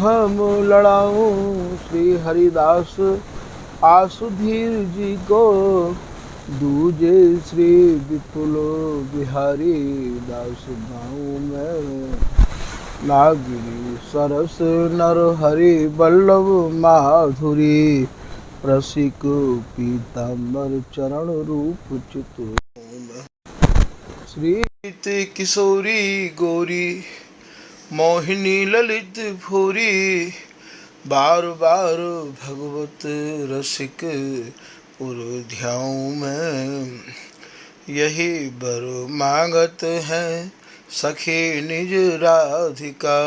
हम लड़ाऊं श्री हरिदास आसुधीर जी को, दूजे श्री विपुल बिहारी दास गाँव में। नागिनी सरस नर हरि वल्लभ माधुरी, रसिक पीताम्बर चरण रूप चित। श्री किशोरी गौरी मोहिनी ललित भूरी, बार बार भगवत रसिक पुर ध्याऊं में। यही बर मांगत है सखी निज राधिका,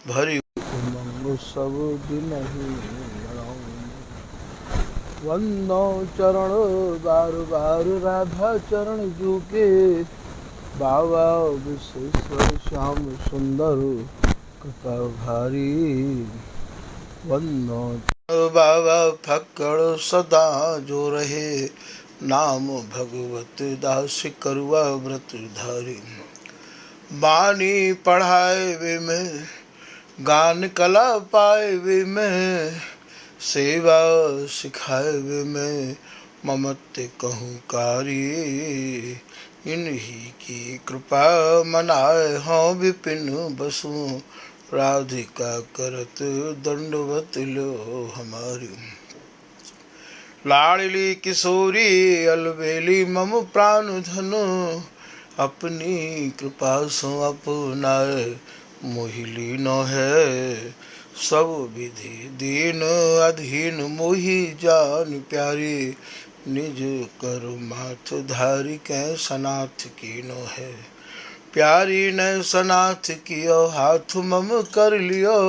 भरी उमंग सब दिन ही लड़ाऊं। वंदो चरण बार बार राधा चरण जू के, बाबा विश्वेश्वर श्याम सुंदर कृपा भारी। वंदो बाबा फक्कड़ सदा जो रहे, नाम भगवत दास करुआ व्रत धारी। बानी पढ़ाए वे में गान कला पाए वे में, सेवा सिखाए वे में ममत्व कहूँ कारी। इन्हीं की कृपा मनाए हों विपिन बसु, राधिका करत दंडवत लो हमारी। लाडली किशोरी अलबेली मम प्राण धनु, अपनी कृपा सो अपनाए मोहिली न है। सब विधि दीन अधीन मोहि जान प्यारी, निज कर माथ धारी कै सनाथ कीनो है। प्यारी ने सनाथ कियो हाथ मम कर लियो,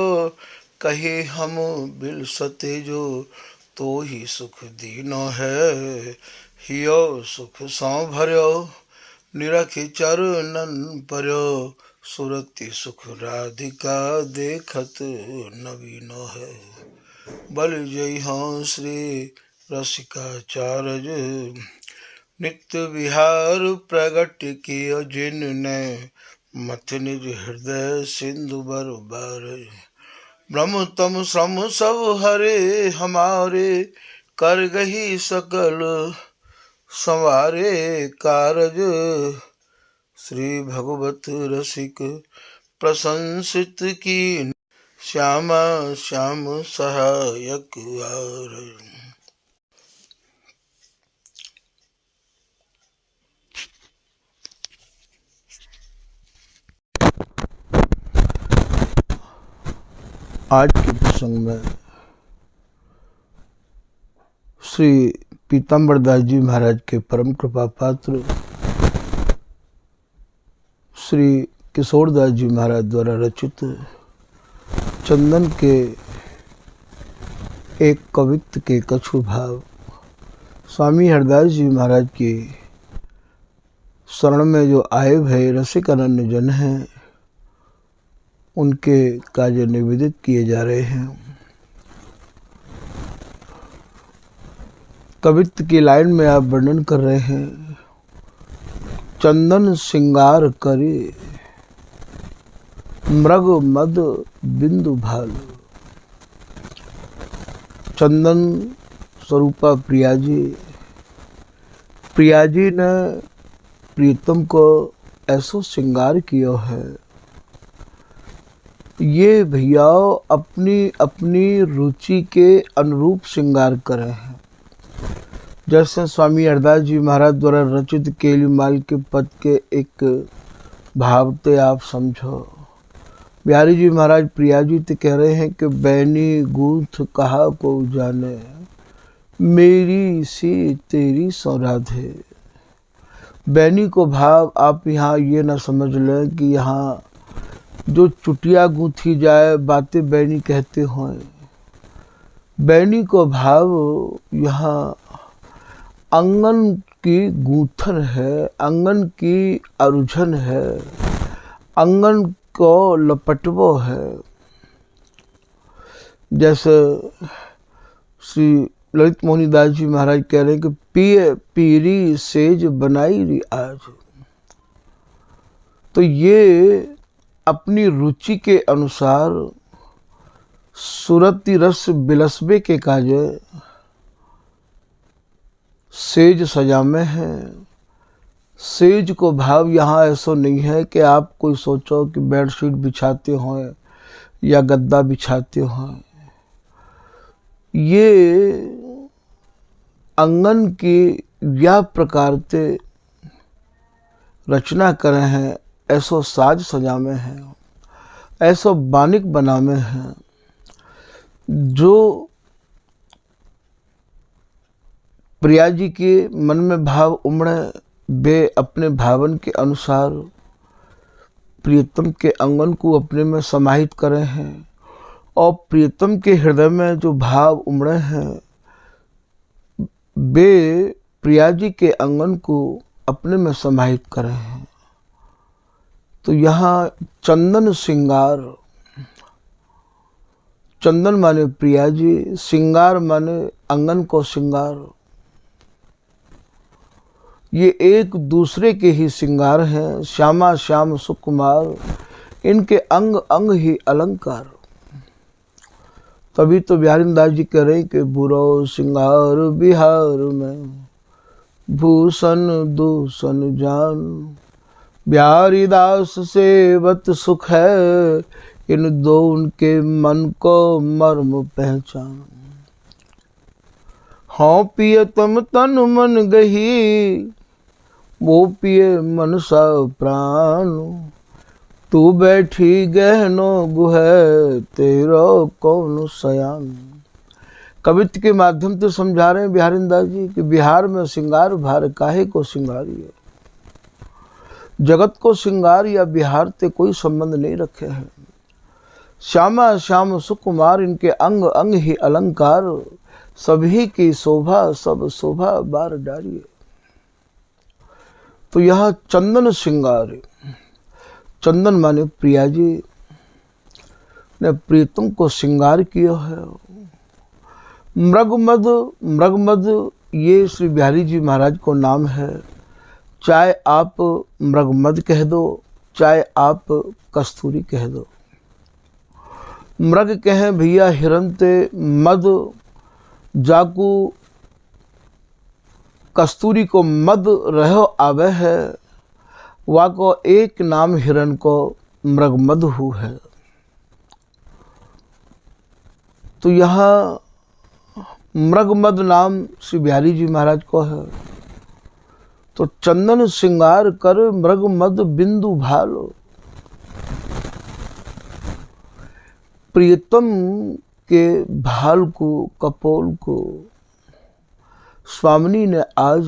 कहे हम बिल सते जो तो ही सुख दीनो है। हियो सुख सौ भर्यो निरखि चरणन पर्यो, सुरति सुख राधिका देखत नवीनो है। बल जय हो श्री रसिकाचार्य, नित्य विहार प्रगट कियो जिनने, मथ निज हृदय सिंधु बर बार। ब्रह्म तम श्रम सब हरे हमारे, कर गही सकल संवारे कारज। श्री भगवत रसिक प्रशंसित की, श्यामा श्याम सहायक आर। आज के प्रसंग में श्री पीताम्बर दास जी महाराज के परम कृपा पात्र श्री किशोर दास जी महाराज द्वारा रचित चंदन के एक कवित्त के कछु भाव स्वामी हरदास जी महाराज की शरण में जो आए भय रसिक अनन्य जन हैं, उनके कार्य निवेदित किए जा रहे हैं। कवित्त की लाइन में आप वर्णन कर रहे हैं, चंदन सिंगार करे मृग मद बिंदु भाल। चंदन स्वरूपा प्रियाजी ने प्रीतम को ऐसो श्रृंगार किया है। ये भैया अपनी अपनी रुचि के अनुरूप श्रृंगार करे हैं। जैसे स्वामी हरदास जी महाराज द्वारा रचित केलीमाल के पद के एक भाव ते आप समझो। बिहारी जी महाराज प्रिया जी ते कह रहे हैं कि बैनी गूंथ कहा को जाने, मेरी सी तेरी सौराधे। बैनी को भाव आप यहाँ ये ना समझ लें कि यहाँ जो चुटिया गूंथी जाए बातें बैनी कहते हों। बैनी को भाव यहाँ अंगन की गूंथन है, अंगन की अरुझन है, अंगन को लपटवो है। जैसे श्री ललित मोहनी दास जी महाराज कह रहे हैं कि पिए पीरी सेज बनाई री आज। तो ये अपनी रुचि के अनुसार सुरती रस बिलसबे के काजे, सेज सजा में है। सेज को भाव यहाँ ऐसा नहीं है कि आप कोई सोचो कि बेडशीट बिछाते हो या गद्दा बिछाते हो। ये अंगन की यह प्रकार से रचना करे हैं, ऐसो साज सजा में है, ऐसो बानिक बना में है, जो प्रिया जी के मन में भाव उमड़े, वे अपने भावन के अनुसार प्रियतम के अंगन को अपने में समाहित करे हैं, और प्रियतम के हृदय में जो भाव उमड़े हैं, वे प्रिया जी के अंगन को अपने में समाहित करे हैं। तो यहाँ चंदन श्रृंगार, चंदन माने प्रिया जी, श्रृंगार माने अंगन को श्रृंगार। ये एक दूसरे के ही श्रृंगार हैं। श्यामा श्याम सुकुमार, इनके अंग अंग ही अलंकार। तभी तो बिहारीदास जी कह रहे कि बुरो श्रृंगार बिहार में, भूषण दूषण जान। बिहारीदास सेवत सुख है, इन दो उनके मन को मर्म पहचान। हाँ पिए तम तन मन गही, वो पिए मन सा प्राण। तू बैठी गहनो गुहे, तेरो कौन सयान। कवित्व के माध्यम से समझा रहे हैं बिहारीदास जी कि बिहार में श्रृंगार भार काहे को श्रृंगारी है। जगत को श्रृंगार या बिहार से कोई संबंध नहीं रखे हैं। श्यामा श्याम सुकुमार, इनके अंग अंग ही अलंकार। सभी की शोभा सब शोभा बार डारिए। तो यह चंदन श्रृंगार, चंदन माने प्रिया जी ने प्रीतम को श्रृंगार किया है। मृगमद, मृगमद ये श्री बिहारी जी महाराज को नाम है। चाहे आप मृगमद कह दो, चाहे आप कस्तूरी कह दो। मृग कहें भैया हिरनते, मद जाकू कस्तूरी को मद रहो आवे है, वा को एक नाम हिरन को मृगमद हु है। तो यहाँ मृगमद नाम श्री बिहारी जी महाराज को है। तो चंदन श्रृंगार कर मृगमद बिंदु भालो। प्रियतम के भाल को, कपोल को स्वामिनी ने आज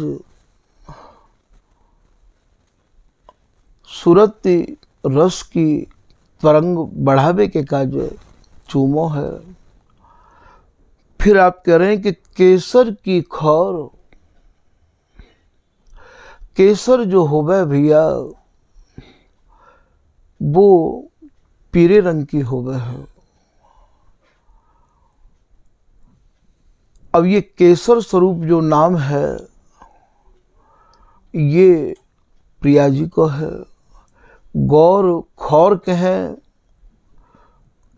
सुरती रस की तरंग बढ़ावे के काजे चूमो है। फिर आप कह रहे हैं कि केसर की खौर, केसर जो होवे भैया वो पीले रंग की होवे है। अब ये केसर स्वरूप जो नाम है, ये प्रिया जी को है। गौर खौर कहें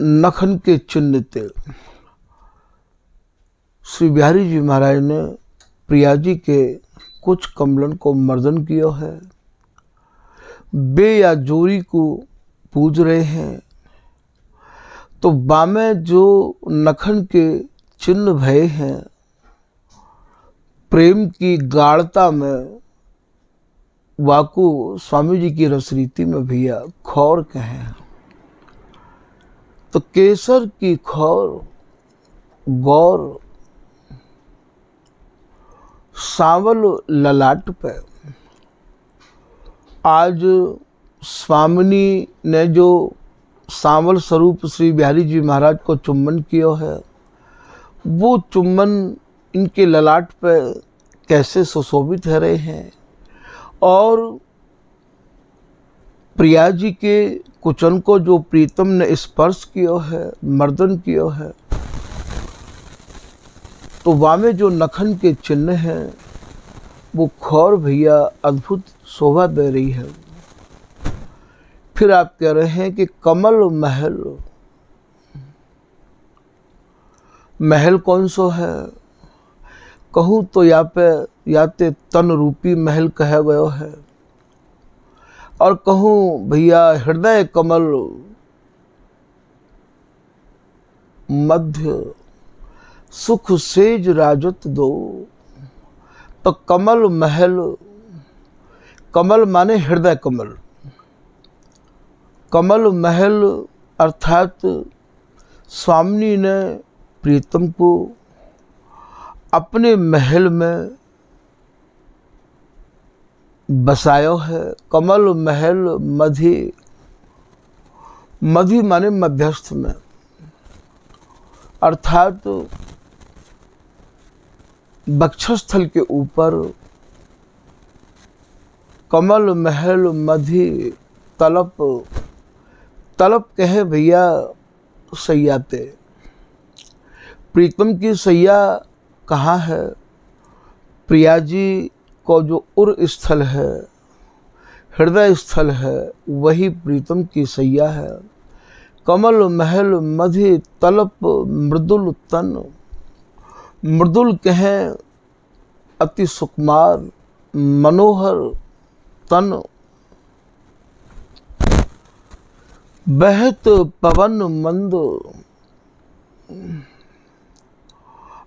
नखन के चिन्ह ते। श्री बिहारी जी महाराज ने प्रिया जी के कुछ कमलन को मर्दन किया है। बे या जोरी को पूज रहे हैं। तो बामे जो नखन के चिन्ह भय हैं, प्रेम की गाढ़ता में, वाकु स्वामी जी की रसरीति में भैया खौर कहें। तो केसर की खौर, गौर सांवल ललाट पे। आज स्वामिनी ने जो सांवल स्वरूप श्री बिहारी जी महाराज को चुम्बन किया है, वो चुम्बन इनके ललाट पे कैसे सुशोभित है रहे हैं। और प्रिया जी के कुचन को जो प्रीतम ने स्पर्श किया है, मर्दन किया है, तो वामे जो नखन के चिन्ह हैं, वो खौर भैया अद्भुत शोभा दे रही है। फिर आप कह रहे हैं कि कमल महल, महल कौन सो है, कहूँ तो याते तन रूपी महल कह गयो है, और कहूँ भैया हृदय कमल मध्य सुख सेज राजत दो। तो कमल महल, कमल माने हृदय कमल, कमल महल अर्थात स्वामी ने प्रीतम को अपने महल में बसायो है। कमल महल मधि, मधि माने मध्यस्थ में, अर्थात वक्षस्थल के ऊपर कमल महल मधि तलप, तलप कहे भैया सैयाते। प्रीतम की सैया कहाँ है, प्रिया जी को जो उर स्थल है, हृदय स्थल है, वही प्रीतम की सैया है। कमल महल मधि तलप मृदुल तन, मृदुल कहें अति सुकुमार मनोहर तन। बहत पवन मंद,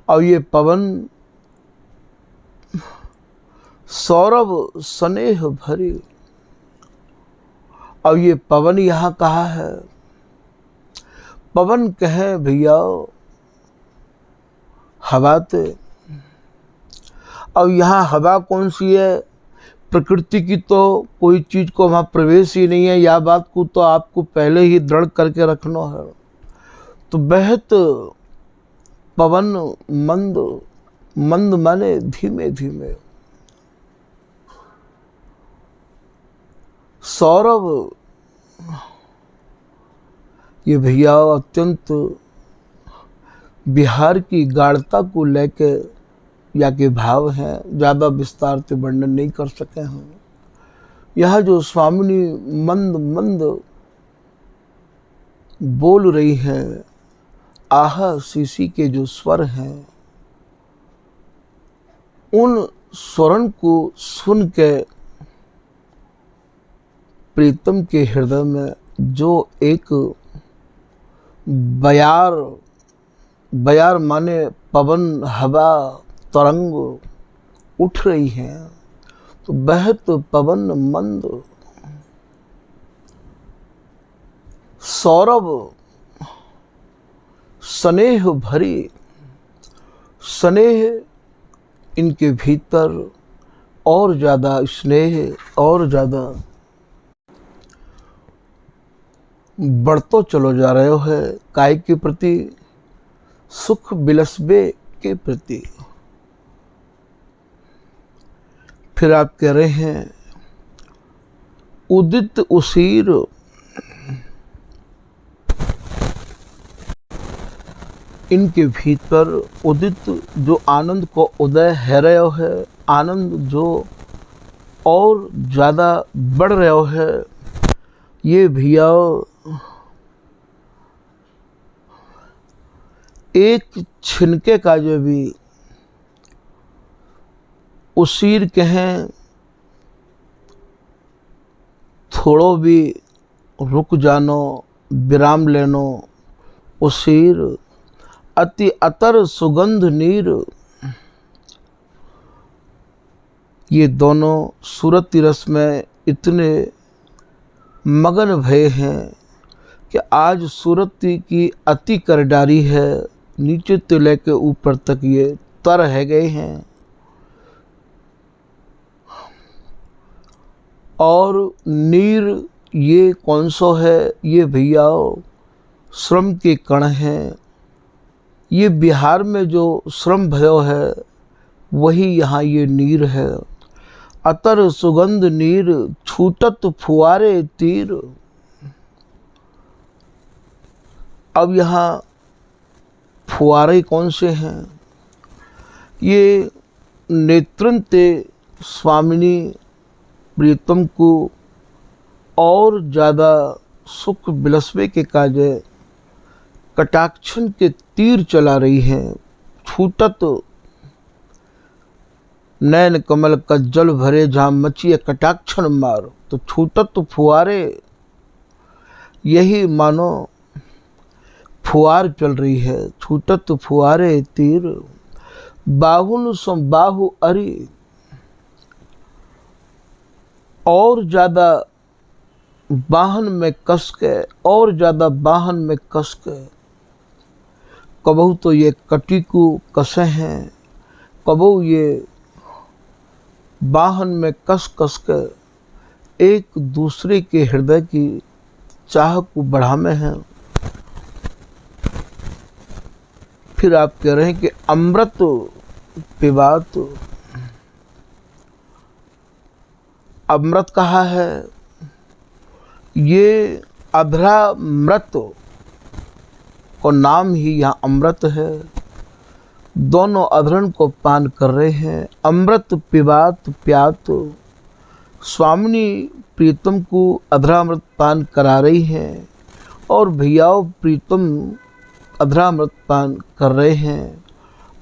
और ये पवन सौरभ स्नेह भरी, और ये पवन यहाँ कहाँ है, पवन कहें भैया हवा ते। और यहाँ हवा कौन सी है, प्रकृति की तो कोई चीज को वहाँ प्रवेश ही नहीं है, या बात को तो आपको पहले ही दृढ़ करके रखना है। तो बहत पवन मंद, मंद माने धीमे धीमे, सौरभ, ये भैया अत्यंत बिहार की गाढ़ता को लेके या के भाव हैं, ज़्यादा विस्तार से वर्णन नहीं कर सके हैं। यह जो स्वामिनी मंद मंद बोल रही हैं, आहा सीसी के जो स्वर हैं, उन स्वरण को सुन के प्रीतम के हृदय में जो एक बयार, बयार माने पवन हवा तरंग उठ रही है। तो बहत पवन मंद सौरभ स्नेह भरी, स्नेह इनके भीतर और ज़्यादा स्नेह और ज़्यादा बढ़तो चलो जा रहे हो है, काय के प्रति, सुख बिलसबे के प्रति। फिर आप कह रहे हैं उदित उसीर, इनके भीतर उदित जो आनंद को उदय है रहे है, आनंद जो और ज़्यादा बढ़ रहे है, ये भैया एक छिनके का जो भी उसीर कहें, थोड़ो भी रुक जानो, विराम लेनो, उसीर अति अतर सुगंध नीर। ये दोनों सूरती रस में इतने मगन भये हैं कि आज सूरती की अति कर डारी है, नीचे से लेके ऊपर तक ये तर है गए हैं। और नीर ये कौन सो है, ये भैया श्रम के कण हैं। ये बिहार में जो श्रम भयो है, वही यहाँ ये नीर है। अतर सुगंध नीर छूटत फुआरे तीर। अब यहाँ फुआरे कौन से हैं, ये नेत्रंते स्वामिनी प्रीतम को और ज़्यादा सुख बिलसवे के काजे कटाक्षन के तीर चला रही हैं। छूटत नैन कमल कज्जल भरे, जहाँ मचिए कटाक्षन मार, तो छूटत फुआरे, यही मानो फुआर चल रही है। छूटत फुआरे तीर, बाहुन सो बाहु अरि, और ज्यादा बाहन में कस के, और ज्यादा बाहन में कस के। कबहू तो ये कटी को कसे हैं, कबहू ये बाहन में कस कस के एक दूसरे के हृदय की चाह को बढ़ामे हैं। फिर आप कह रहे हैं कि अमृत पिबात, अमृत कहा है, ये अधरामृत को नाम ही यहाँ अमृत है। दोनों अधरण को पान कर रहे हैं। अमृत पिबात प्यात, स्वामिनी प्रीतम को अधरामृत पान करा रही हैं और भैयाओ प्रीतम अधरामृत पान कर रहे हैं।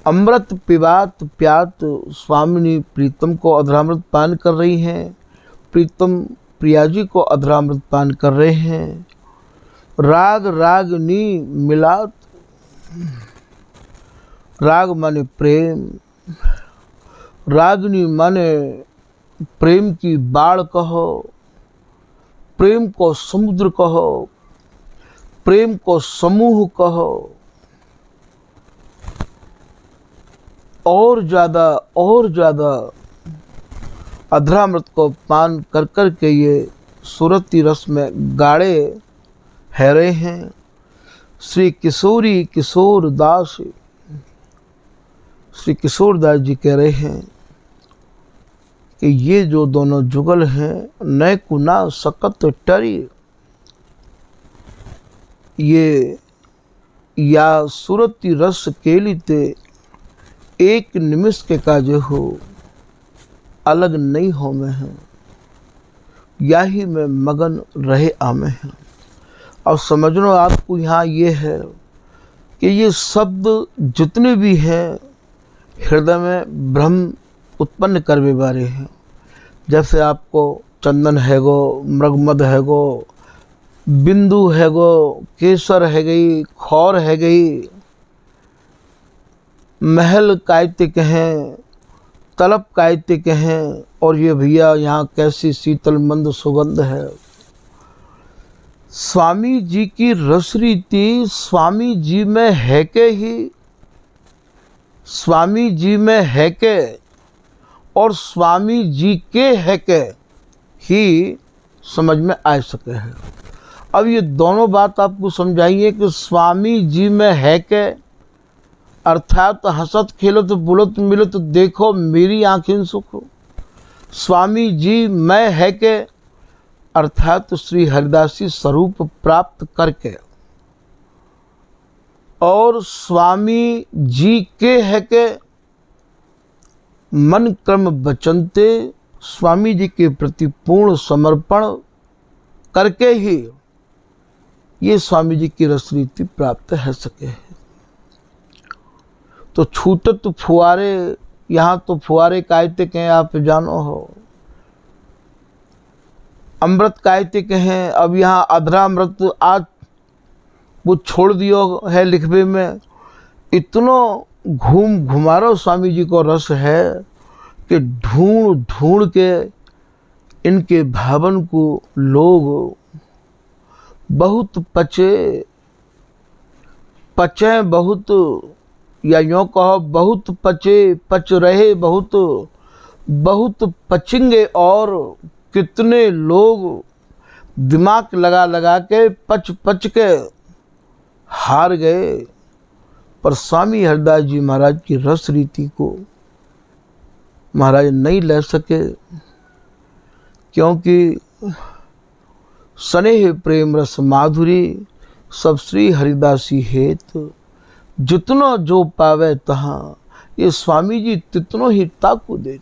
अमृत पिबात प्यात, स्वामिनी प्रीतम को अधरामृत पान कर रही हैं, प्रीतम प्रिया जी को अधरामृत पान कर रहे हैं। राग रागनी मिलात, राग माने प्रेम, रागनी माने प्रेम की बाढ़ कहो, प्रेम को समुद्र कहो, प्रेम को समूह कहो। और ज्यादा अधरामृत को पान कर कर के ये सुरती रस में गाड़े है रहे हैं। श्री किशोरी किशोर दास, श्री किशोर दास जी कह रहे हैं कि ये जो दोनों जुगल हैं, नए कुना सकत टरी, ये या सुरती रस केलिते एक निमिष के काजे हो, अलग नहीं हो में हैं, या ही में मगन रहे आमे हैं। और समझना आपको यहाँ ये है कि ये शब्द जितने भी हैं हृदय में भ्रम उत्पन्न करने वाले हैं। जैसे आपको चंदन है गो, मृगमद है गो, बिंदु है गो, केसर है गई, खौर है गई, महल कायतिक हैं, तलब कायतिक हैं, और ये भैया यहाँ कैसी शीतल मंद सुगंध है। स्वामी जी की रस रीति स्वामी जी में है के ही, स्वामी जी में है के और स्वामी जी के है के ही समझ में आ सके है। अब ये दोनों बात आपको समझाइए कि स्वामी जी में है के अर्थात हंसत खेलत बुलत मिलत देखो मेरी आँखें सुख। स्वामी जी मैं है के अर्थात श्री हरिदासी स्वरूप प्राप्त करके, और स्वामी जी के है के मन क्रम बचनते स्वामी जी के प्रति पूर्ण समर्पण करके ही ये स्वामी जी की रस रीति प्राप्त है सके है। तो छूटत फुआरे, यहाँ तो फुआरे कायतिक हैं, आप जानो हो। अमृत कायतिक हैं। अब यहाँ अधरामृत आज वो छोड़ दियो है लिखबे में। इतनो घुमारो स्वामी जी को रस है कि ढूंढ ढूंढ के इनके भावन को लोग बहुत पचे बहुत, या यूँ कहो बहुत पच रहे बहुत पचेंगे। और कितने लोग दिमाग लगा के पच के हार गए, पर स्वामी हरिदास जी महाराज की रस रीति को महाराज नहीं ले सके, क्योंकि स्नेह प्रेम रस माधुरी सब श्री हरिदासी हेत, जितनो जो पावे तहाँ ये स्वामी जी तितनो ही ताकू देत।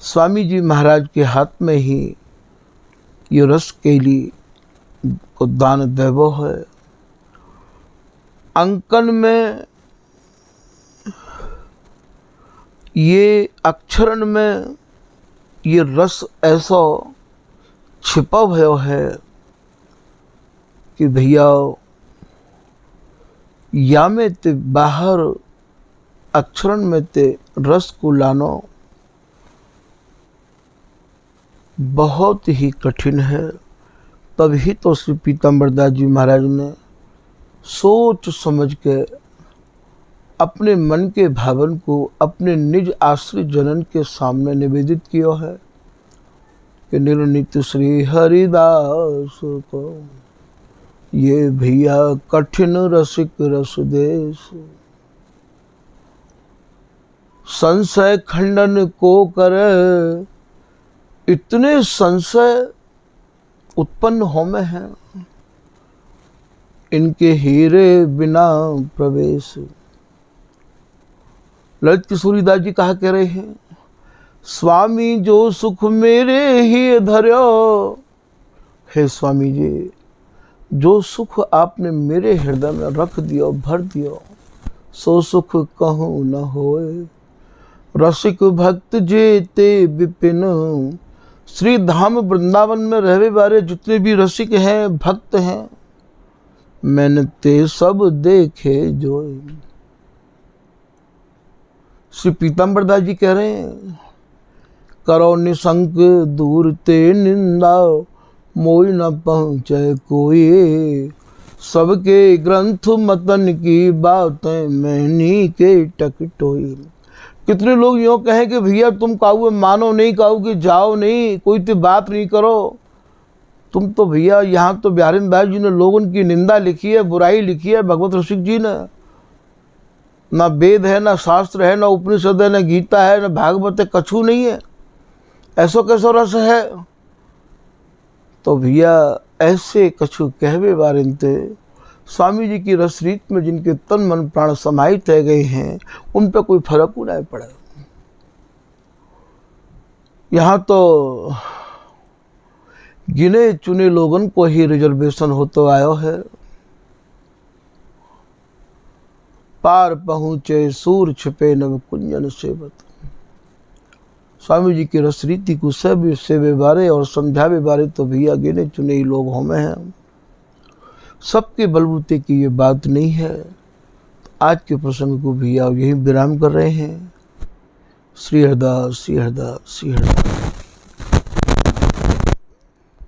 स्वामी जी महाराज के हाथ में ही ये रस केली को दान देवो है। अंकन में, ये अक्षरन में ये रस ऐसा छिपा भयो है कि भैया या में ते बाहर अक्षरन में ते रस को लानो बहुत ही कठिन है। तभी तो श्री पीताम्बर दास जी महाराज ने सोच समझ के अपने मन के भावन को अपने निज आश्रित जनन के सामने निवेदित किया है कि निर्णित श्री हरिदास को ये भैया कठिन रसिक रस देश, संशय खंडन को करे, इतने संशय उत्पन्न होमे हैं इनके हीरे बिना प्रवेश। ललित किशोरीदास जी कहा कह रहे हैं, स्वामी जो सुख मेरे ही धर्यो, हे स्वामी जी जो सुख आपने मेरे हृदय में रख दियो भर दियो, सो सुख कहूँ न होए। रसिक भक्त जेते विपिन, श्री धाम वृंदावन में रहने वाले जितने भी रसिक हैं भक्त हैं, मैंने ते सब देखे जो। श्री पीताम्बर दास जी कह रहे हैं, करो निशंक दूर ते निंदा, मोई न पहुँचे कोई, सबके ग्रंथ मतन की बातें मैनी के टकटोई। कितने लोग यूँ कहें कि भैया तुम काऊ मानो नहीं, काऊ कि जाओ नहीं, कोई तो बात नहीं करो। तुम तो भैया यहाँ तो बिहारी दास जी ने लोगों की निंदा लिखी है, बुराई लिखी है भगवत रसिक जी ने। ना वेद है, ना शास्त्र है, ना उपनिषद है, ना गीता है, ना भागवत है, कछु नहीं है। ऐसो कैसो रस है? तो भैया ऐसे कछु कहवे बारिंते स्वामी जी की रस रीत में जिनके तन मन प्राण समाहित रह गए हैं, उन पर कोई फर्क नहीं पड़ा। यहाँ तो गिने चुने लोगों को ही रिजर्वेशन होते आयो है। पार पहुँचे सूर छिपे नव कुंजन सेवत। स्वामी जी की रस रीति को सब सेवे बारे और समझावे बारे तो भैया गिने चुने ही लोग होमे हैं, सबके बलबूते की ये बात नहीं है। तो आज के प्रसंग को भैया यही विराम कर रहे हैं। श्री हरदास, श्री हरदास, श्री हरदास।